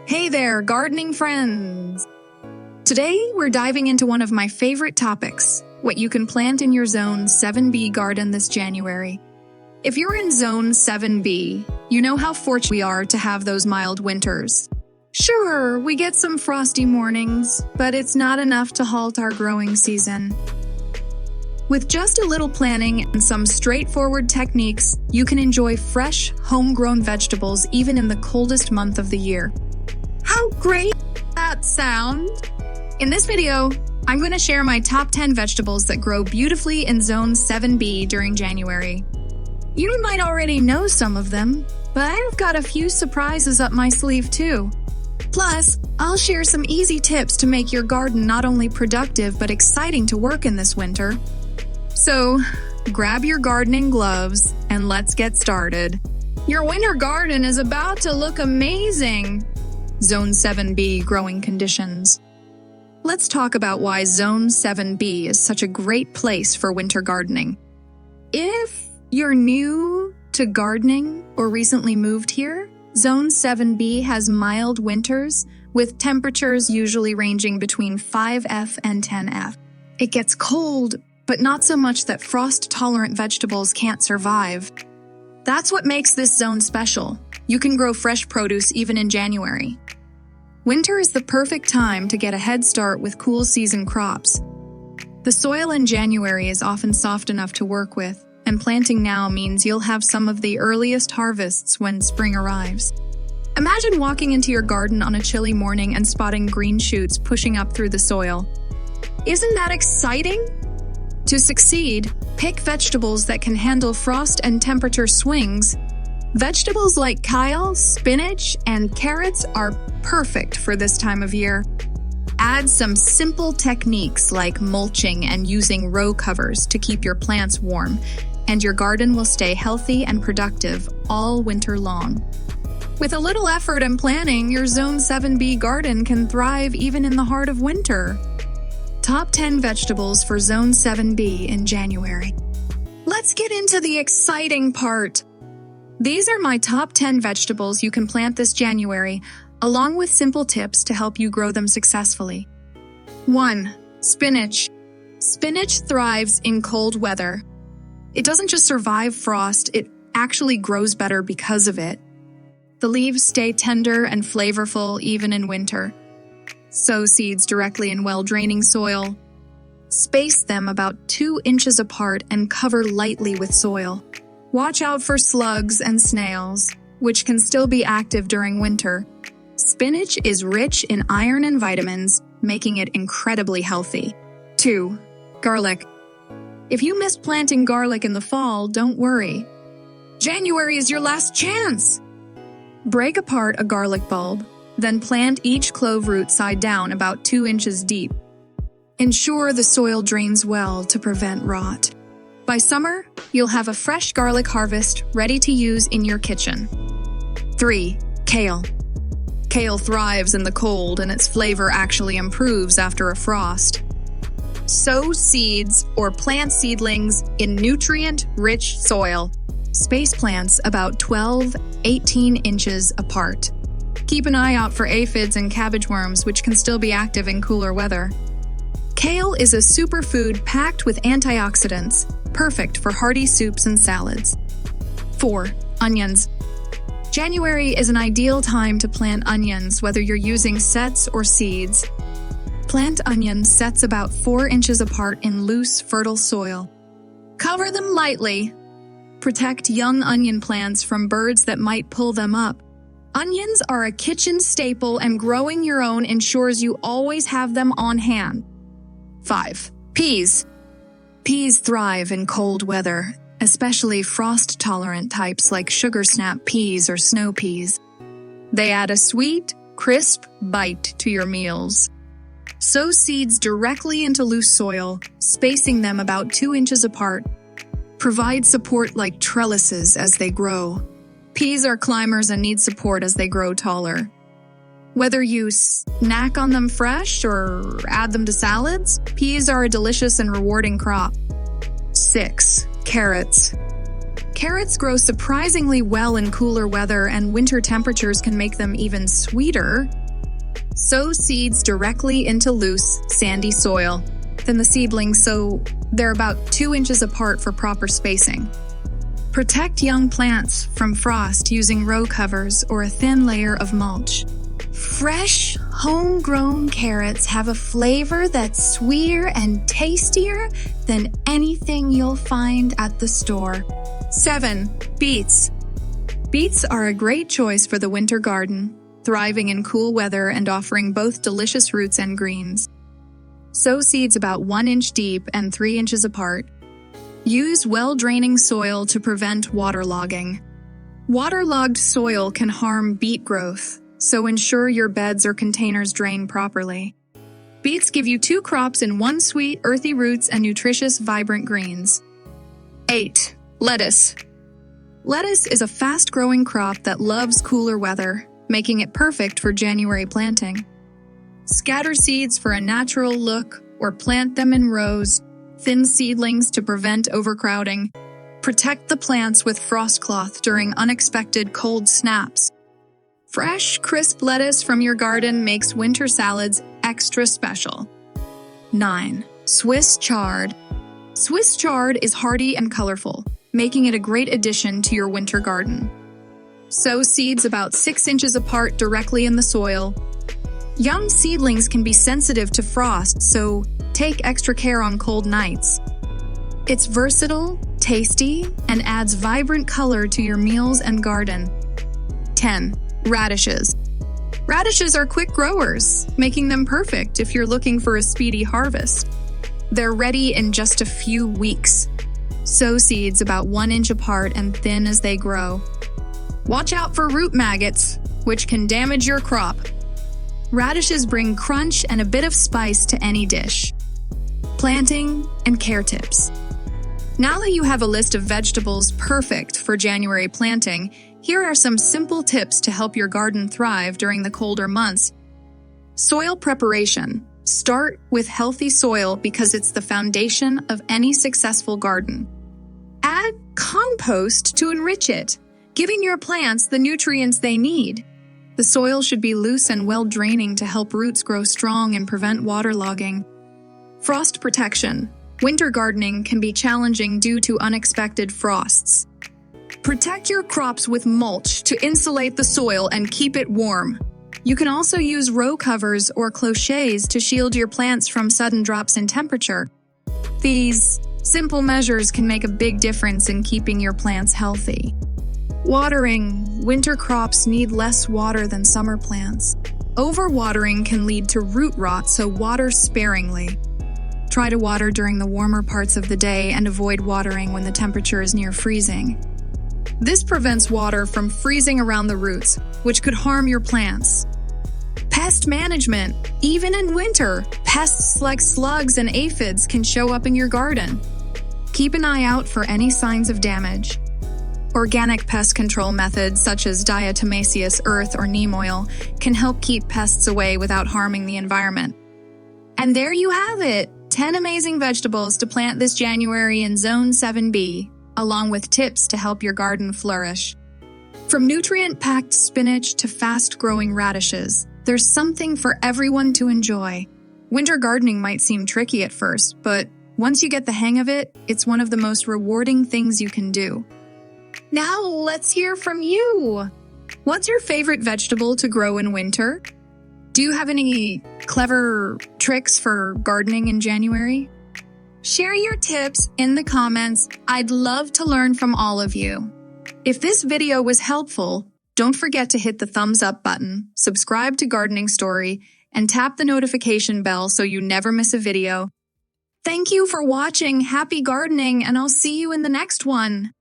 Hey there, gardening friends! Today, we're diving into one of my favorite topics, what you can plant in your Zone 7B garden this January. If you're in Zone 7B, you know how fortunate we are to have those mild winters. Sure, we get some frosty mornings, but it's not enough to halt our growing season. With just a little planning and some straightforward techniques, you can enjoy fresh, homegrown vegetables even in the coldest month of the year. How great does that sound? In this video, I'm going to share my top 10 vegetables that grow beautifully in Zone 7B during January. You might already know some of them, but I've got a few surprises up my sleeve too. Plus, I'll share some easy tips to make your garden not only productive but exciting to work in this winter. So, grab your gardening gloves and let's get started. Your winter garden is about to look amazing! Zone 7B growing conditions. Let's talk about why Zone 7B is such a great place for winter gardening. If you're new to gardening or recently moved here, Zone 7B has mild winters with temperatures usually ranging between 5F and 10F. It gets cold, but not so much that frost-tolerant vegetables can't survive. That's what makes this zone special. You can grow fresh produce even in January. Winter is the perfect time to get a head start with cool season crops. The soil in January is often soft enough to work with, and planting now means you'll have some of the earliest harvests when spring arrives. Imagine walking into your garden on a chilly morning and spotting green shoots pushing up through the soil. Isn't that exciting? To succeed, pick vegetables that can handle frost and temperature swings. Vegetables like kale, spinach, and carrots are perfect for this time of year. Add some simple techniques like mulching and using row covers to keep your plants warm, and your garden will stay healthy and productive all winter long. With a little effort and planning, your Zone 7B garden can thrive even in the heart of winter. Top 10 vegetables for Zone 7B in January. Let's get into the exciting part. These are my top 10 vegetables you can plant this January, along with simple tips to help you grow them successfully. 1. Spinach. Spinach thrives in cold weather. It doesn't just survive frost, it actually grows better because of it. The leaves stay tender and flavorful even in winter. Sow seeds directly in well-draining soil. Space them about 2 inches apart and cover lightly with soil. Watch out for slugs and snails, which can still be active during winter. Spinach is rich in iron and vitamins, making it incredibly healthy. 2. Garlic. If you missed planting garlic in the fall, don't worry. January is your last chance! Break apart a garlic bulb, then plant each clove root side down about 2 inches deep. Ensure the soil drains well to prevent rot. By summer, you'll have a fresh garlic harvest ready to use in your kitchen. 3. Kale. Kale thrives in the cold and its flavor actually improves after a frost. Sow seeds or plant seedlings in nutrient-rich soil. Space plants about 12-18 inches apart. Keep an eye out for aphids and cabbage worms, which can still be active in cooler weather. Kale is a superfood packed with antioxidants, perfect for hearty soups and salads. 4. Onions. January is an ideal time to plant onions, whether you're using sets or seeds. Plant onion sets about 4 inches apart in loose, fertile soil. Cover them lightly. Protect young onion plants from birds that might pull them up. Onions are a kitchen staple, and growing your own ensures you always have them on hand. 5. Peas. Peas thrive in cold weather, especially frost-tolerant types like sugar snap peas or snow peas. They add a sweet, crisp bite to your meals. Sow seeds directly into loose soil, spacing them about 2 inches apart. Provide support like trellises as they grow. Peas are climbers and need support as they grow taller. Whether you snack on them fresh or add them to salads, peas are a delicious and rewarding crop. 6. Carrots. Carrots grow surprisingly well in cooler weather, and winter temperatures can make them even sweeter. Sow seeds directly into loose, sandy soil. Then the seedlings sow they're about 2 inches apart for proper spacing. Protect young plants from frost using row covers or a thin layer of mulch. Fresh, homegrown carrots have a flavor that's sweeter and tastier than anything you'll find at the store. 7. Beets. Beets are a great choice for the winter garden, thriving in cool weather and offering both delicious roots and greens. Sow seeds about 1 inch deep and 3 inches apart. Use well-draining soil to prevent waterlogging. Waterlogged soil can harm beet growth, so ensure your beds or containers drain properly. Beets give you 2 crops in one: sweet, earthy roots and nutritious, vibrant greens. 8. Lettuce. Lettuce is a fast-growing crop that loves cooler weather, making it perfect for January planting. Scatter seeds for a natural look or plant them in rows, thin seedlings to prevent overcrowding. Protect the plants with frost cloth during unexpected cold snaps. Fresh, crisp lettuce from your garden makes winter salads extra special. 9. Swiss chard. Swiss chard is hardy and colorful, making it a great addition to your winter garden. Sow seeds about 6 inches apart directly in the soil. Young seedlings can be sensitive to frost, so take extra care on cold nights. It's versatile, tasty, and adds vibrant color to your meals and garden. 10. Radishes. Radishes are quick growers, making them perfect if you're looking for a speedy harvest. They're ready in just a few weeks. Sow seeds about 1 inch apart and thin as they grow. Watch out for root maggots, which can damage your crop. Radishes bring crunch and a bit of spice to any dish. Planting and care tips. Now that you have a list of vegetables perfect for January planting, here are some simple tips to help your garden thrive during the colder months. Soil preparation. Start with healthy soil because it's the foundation of any successful garden. Add compost to enrich it, giving your plants the nutrients they need. The soil should be loose and well-draining to help roots grow strong and prevent waterlogging. Frost protection. Winter gardening can be challenging due to unexpected frosts. Protect your crops with mulch to insulate the soil and keep it warm. You can also use row covers or clochets to shield your plants from sudden drops in temperature. These simple measures can make a big difference in keeping your plants healthy. Watering. Winter crops need less water than summer plants. Overwatering can lead to root rot, so water sparingly. Try to water during the warmer parts of the day and avoid watering when the temperature is near freezing. This prevents water from freezing around the roots, which could harm your plants. Pest management. Even in winter, pests like slugs and aphids can show up in your garden. Keep an eye out for any signs of damage. Organic pest control methods such as diatomaceous earth or neem oil can help keep pests away without harming the environment. And there you have it, 10 amazing vegetables to plant this January in Zone 7B, along with tips to help your garden flourish. From nutrient-packed spinach to fast-growing radishes, there's something for everyone to enjoy. Winter gardening might seem tricky at first, but once you get the hang of it, it's one of the most rewarding things you can do. Now let's hear from you. What's your favorite vegetable to grow in winter? Do you have any clever tricks for gardening in January? Share your tips in the comments. I'd love to learn from all of you. If this video was helpful, don't forget to hit the thumbs up button, subscribe to Gardening Story, and tap the notification bell so you never miss a video. Thank you for watching. Happy gardening, and I'll see you in the next one.